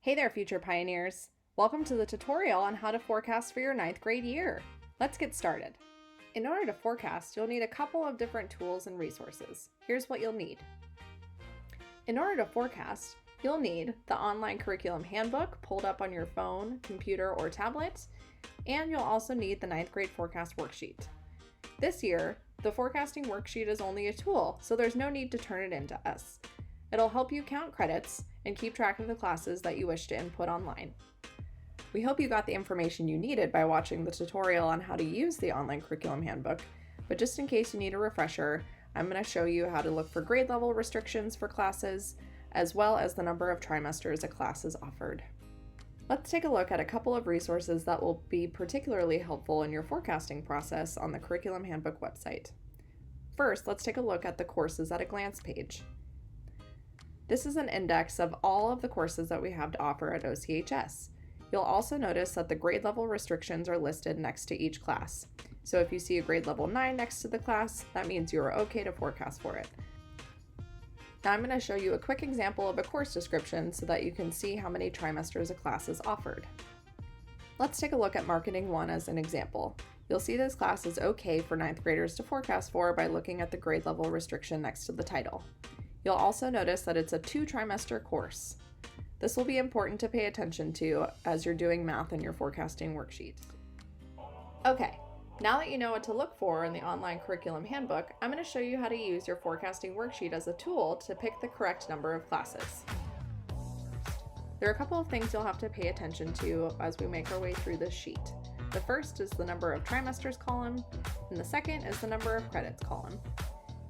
Hey there, future pioneers! Welcome to the tutorial on how to forecast for your 9th grade year. Let's get started. In order to forecast, you'll need a couple of different tools and resources. Here's what you'll need. In order to forecast, you'll need the online curriculum handbook pulled up on your phone, computer, or tablet, and you'll also need the 9th grade forecast worksheet. This year, the forecasting worksheet is only a tool, so there's no need to turn it into us. It'll help you count credits and keep track of the classes that you wish to input online. We hope you got the information you needed by watching the tutorial on how to use the online curriculum handbook, but just in case you need a refresher, I'm going to show you how to look for grade level restrictions for classes, as well as the number of trimesters a class is offered. Let's take a look at a couple of resources that will be particularly helpful in your forecasting process on the Curriculum Handbook website. First, let's take a look at the Courses at a Glance page. This is an index of all of the courses that we have to offer at OCHS. You'll also notice that the grade level restrictions are listed next to each class. So if you see a grade level 9 next to the class, that means you are okay to forecast for it. Now I'm going to show you a quick example of a course description so that you can see how many trimesters a class is offered. Let's take a look at Marketing 1 as an example. You'll see this class is okay for 9th graders to forecast for by looking at the grade level restriction next to the title. You'll also notice that it's a 2-trimester course. This will be important to pay attention to as you're doing math in your forecasting worksheet. Okay, now that you know what to look for in the online curriculum handbook, I'm going to show you how to use your forecasting worksheet as a tool to pick the correct number of classes. There are a couple of things you'll have to pay attention to as we make our way through this sheet. The first is the number of trimesters column, and the second is the number of credits column.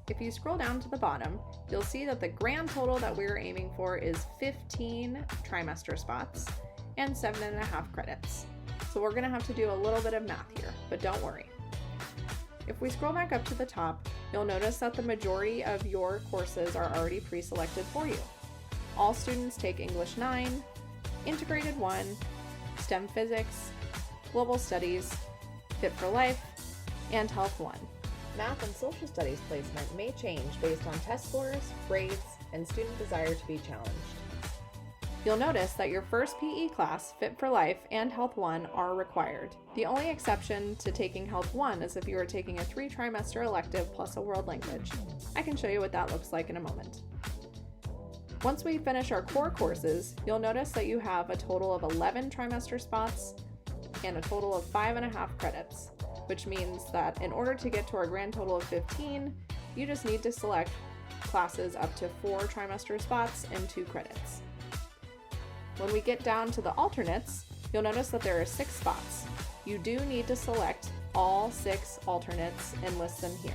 If you scroll down to the bottom, you'll see that the grand total that we're aiming for is 15 trimester spots and 7.5 credits. So we're going to have to do a little bit of math here, but don't worry. If we scroll back up to the top, you'll notice that the majority of your courses are already pre-selected for you. All students take English 9, Integrated 1, STEM Physics, Global Studies, Fit for Life, and Health 1. Math and social studies placement may change based on test scores, grades, and student desire to be challenged. You'll notice that your first PE class, Fit for Life, and Health 1 are required. The only exception to taking Health 1 is if you are taking a 3-trimester elective plus a world language. I can show you what that looks like in a moment. Once we finish our core courses, you'll notice that you have a total of 11 trimester spots and a total of 5.5 credits. Which means that in order to get to our grand total of 15, you just need to select classes up to 4 trimester spots and 2 credits. When we get down to the alternates, you'll notice that there are 6 spots. You do need to select all 6 alternates and list them here.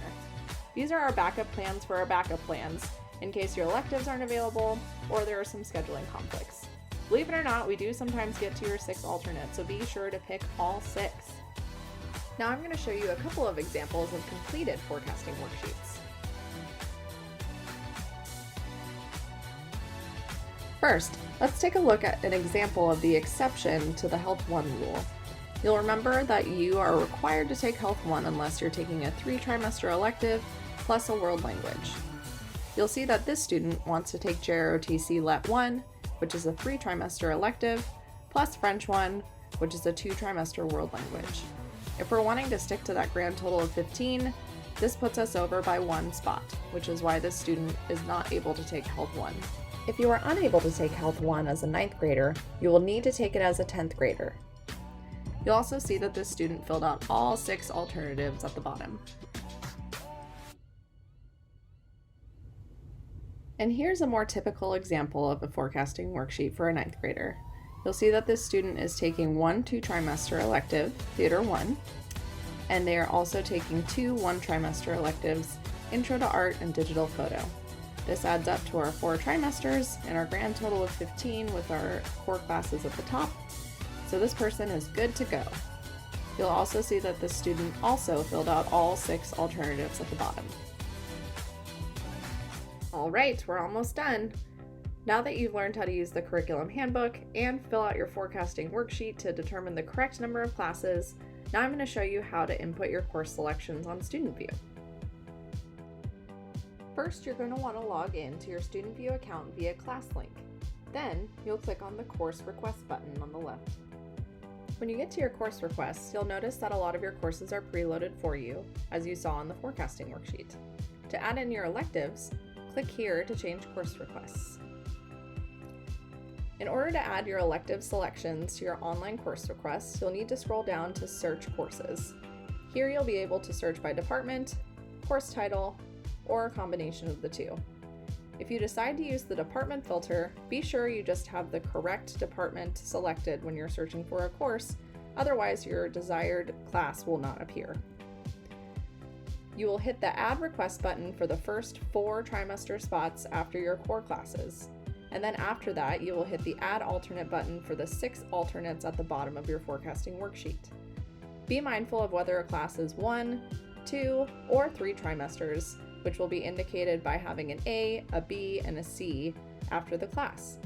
These are our backup plans for our backup plans in case your electives aren't available or there are some scheduling conflicts. Believe it or not, we do sometimes get to your 6 alternates, so be sure to pick all 6. Now I'm going to show you a couple of examples of completed forecasting worksheets. First, let's take a look at an example of the exception to the Health 1 rule. You'll remember that you are required to take Health 1 unless you're taking a 3-trimester elective plus a world language. You'll see that this student wants to take JROTC Let 1, which is a 3-trimester elective, plus French 1, which is a 2-trimester world language. If we're wanting to stick to that grand total of 15, this puts us over by 1 spot, which is why this student is not able to take Health 1. If you are unable to take Health 1 as a 9th grader, you will need to take it as a 10th grader. You'll also see that this student filled out all 6 alternatives at the bottom. And here's a more typical example of a forecasting worksheet for a 9th grader. You'll see that this student is taking 1 2-trimester elective, Theater 1, and they are also taking 2 1-trimester electives, Intro to Art and Digital Photo. This adds up to our 4 trimesters and our grand total of 15 with our core classes at the top, so this person is good to go. You'll also see that this student also filled out all 6 alternatives at the bottom. Alright, we're almost done. Now that you've learned how to use the curriculum handbook and fill out your forecasting worksheet to determine the correct number of classes, now I'm going to show you how to input your course selections on Student View. First, you're going to want to log in to your Student View account via ClassLink. Then you'll click on the Course Request button on the left. When you get to your course requests, you'll notice that a lot of your courses are preloaded for you, as you saw on the forecasting worksheet. To add in your electives, click here to change course requests. In order to add your elective selections to your online course requests, you'll need to scroll down to Search Courses. Here you'll be able to search by department, course title, or a combination of the two. If you decide to use the department filter, be sure you just have the correct department selected when you're searching for a course, otherwise your desired class will not appear. You will hit the Add Request button for the first 4 trimester spots after your core classes, and then after that you will hit the Add Alternate button for the 6 alternates at the bottom of your forecasting worksheet. Be mindful of whether a class is 1, 2, or 3 trimesters, which will be indicated by having an A, a B, and a C after the class.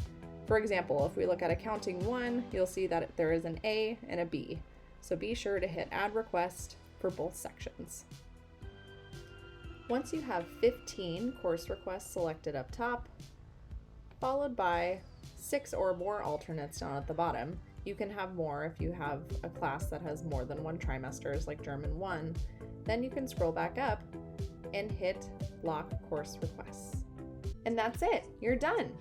For example, if we look at Accounting 1, you'll see that there is an A and a B, so be sure to hit Add Request for both sections. Once you have 15 course requests selected up top, followed by 6 or more alternates down at the bottom, you can have more if you have a class that has more than 1 trimesters like German 1, then you can scroll back up and hit Lock Course Requests. And that's it, you're done!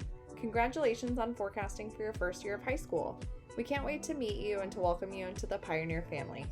Congratulations on forecasting for your first year of high school. We can't wait to meet you and to welcome you into the Pioneer family.